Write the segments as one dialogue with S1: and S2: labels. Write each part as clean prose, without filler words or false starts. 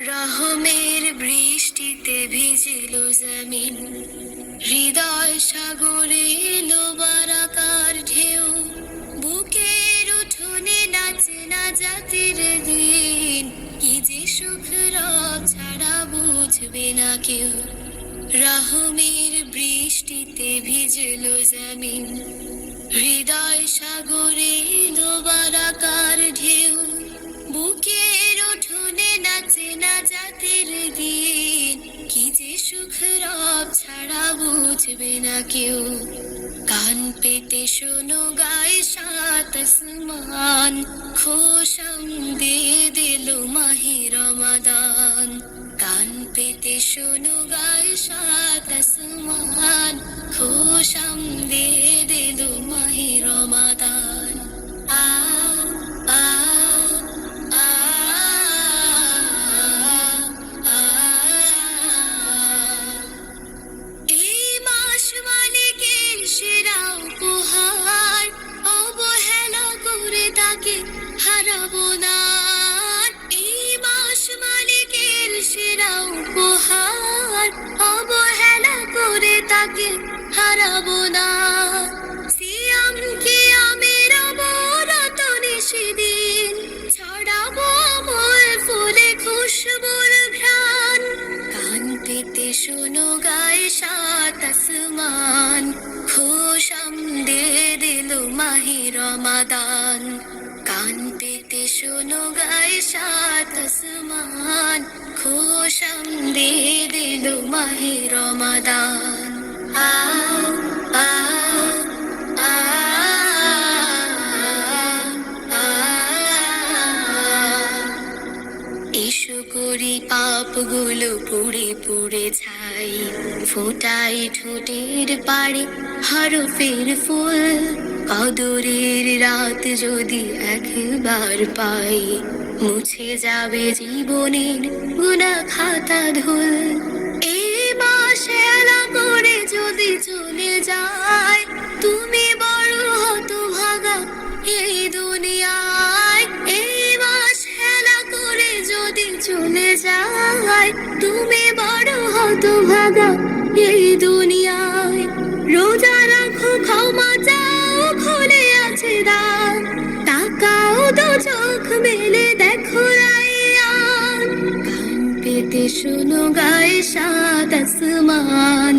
S1: রহমের বৃষ্টিতে ভিজিল জমিন, হৃদয় সাগরে এলো বারাকার ঢেউ। বুকের উঠোনে নাচে না জাতির দিন, কি যে সুখ রব ছাড়া বুঝবে না কেউ। রহমের বৃষ্টিতে ভিজিল জমিন, হৃদয় সাগরে এলো বারাকার ঢেউ। বুকের উঠোনে নাচে না জাতির দিন, কি যে সুখ রব ছাড়া বুঝবে না কেউ। কান পেতে শোনো গায়ে সাত আসমান, খোশাম দিয়ে দিল মাহে রমাদান। কান পেতে শোনো গায়ে সাত আসমান, খোশাম দিয়ে দিল মাহে রমাদান। আ আ হারাবো না, এই মাস মালিকের সেরা উপহার, অবহেলা করে তাকে হারাবো না। সিয়াম কিয়ামের অবরত নিশিদিন, ছড়াবো আমল ফুলে খুশবুর ঘ্রাণ। কান পেতে শোনো গায়ে সাত আসমান, খোশাম দিয়ে দিল মাহে রমাদান। কান পেতে শোনো গায়ে সাত আসমান, খোশাম দিয়ে দিল মাহে রমাদান। আ আ আ এসো করি পাপগুলো পুড়ে পুড়ে ছাই, ফোটাই ঠোঁটের পাড়ে হরফের ফুল। কদরের রাত যদি একবার পাই, মুছে যাবে জীবনের গুনাহ খাতা ধুল। এই মাস হেলা করে যদি চলে যায়, তুমি বড় হতভাগা এই দুনিয়ায়। এই মাস হেলা করে যদি চলে যায়, তুমি বড় হতভাগা এই দুনিয়ায়। রোজা রাখো, ক্ষমা চাও, খুলে আছে দ্বার, তাকাও দু চোখ মেলে দেখো রাইয়ান। কান পেতে শোনো গায়ে সাত আসমান,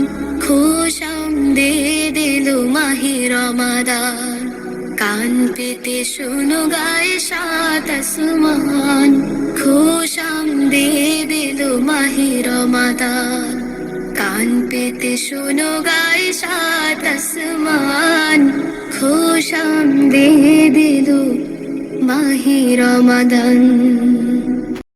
S1: খোশাম দিয়ে দিল মাহে রমাদান। কান পেতে শোনো গায়ে সাত আসমান, খোশাম দিয়ে দিল মাহে রমাদান। কান পেতে শোনো গায়ে সাত আসমান, খোশাম দিয়ে দিল মাহে রমাদান।